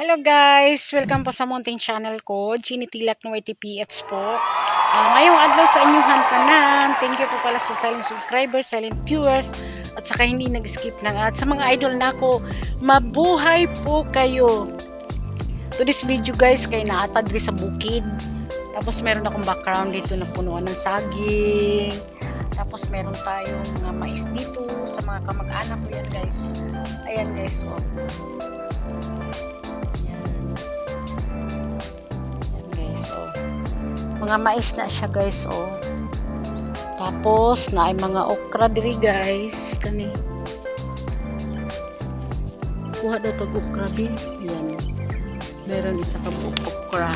Hello guys! Welcome po sa Mountain Channel ko. Ginitilak ng YTPH po. Ngayong adlaw sa inyong tanan. Thank you po pala sa silent subscribers, silent viewers, at saka hindi nag-skip ng ad. Sa mga idol nako, mabuhay po kayo. To this video guys, kay naatad rin sa bukid. Tapos meron akong background dito na punuan ng saging. Tapos meron tayong mga mais dito sa mga kamag-anak ko yan guys. Ayan guys, oh. Mga mais na siya guys, oh. Tapos na ay mga okra diri guys, kani kuha daw tag okra bi. Yan, meron isa ka okra.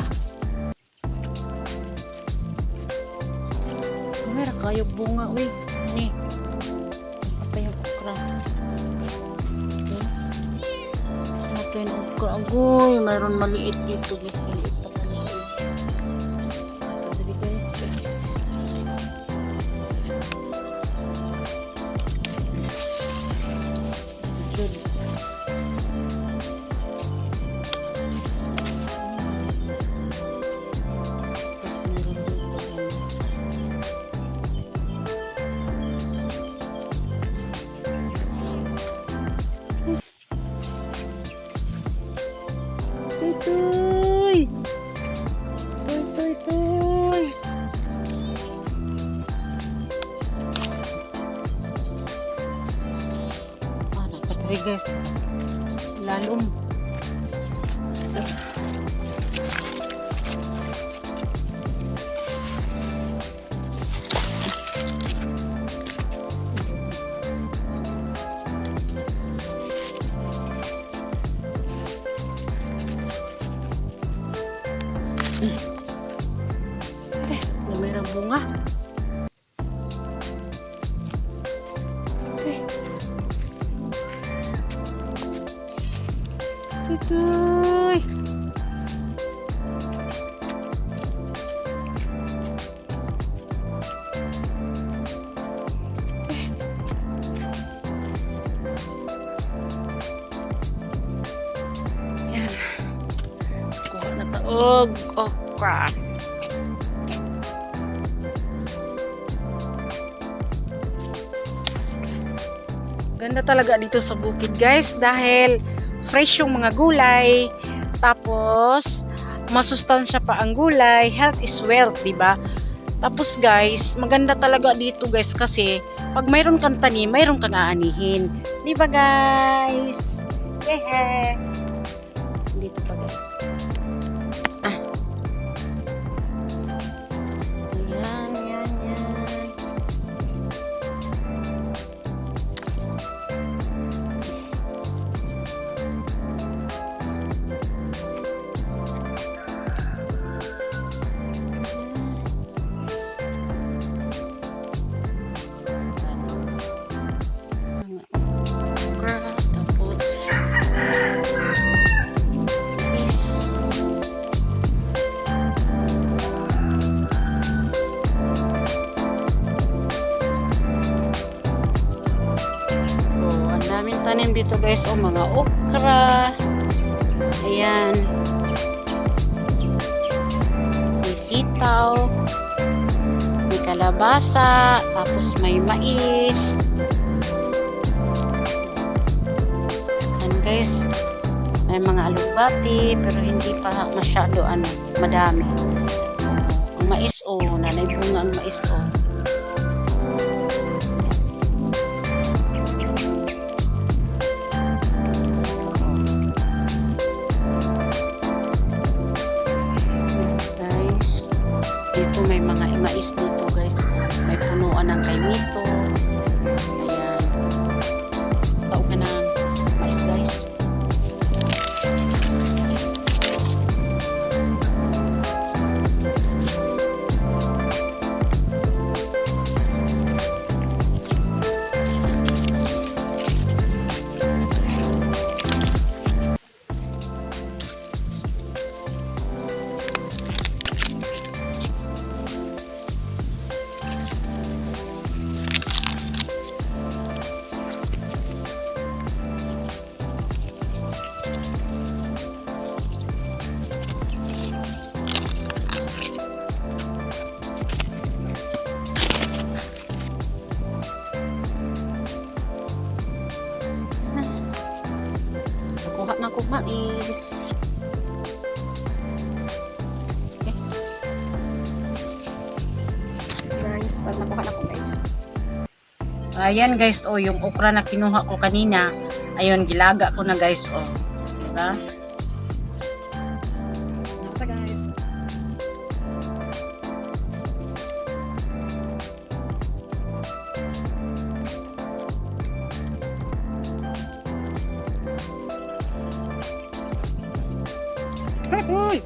Meron kayo bunga, uy, ni isa pa yung okra. Ito yung okra, agoy, meron maliit dito guys, maliit pa kami. Tuy! Tuy! Dapat rin guys. Lalong. Lumirang bunga. Tutoy. Yan. Kuha na taog. Okra. Ganda talaga dito sa bukid guys dahil fresh yung mga gulay, tapos masustansya pa ang gulay, health is wealth, diba? Tapos guys, maganda talaga dito guys kasi pag mayroon kang tanim, mayroon kang aanihin, diba guys? Hehe. Dito pa guys. Tanim dito guys, mga okra. Ayan. May sitaw. May kalabasa. Tapos may mais. Ayan guys. May mga alubati. Pero hindi pa masyado madami. Ang mais nanay bunga ang mais may mga mais dito guys, may punuan ng kaimito. Ayan, tao ka ng mais guys. ko mais. Okay. Guys, pag nakuha na ko mais. Ayan guys, oh, yung okra na kinuha ko kanina, ayun, gilaga ko na guys, oh. Diba? Ito guys. Uy!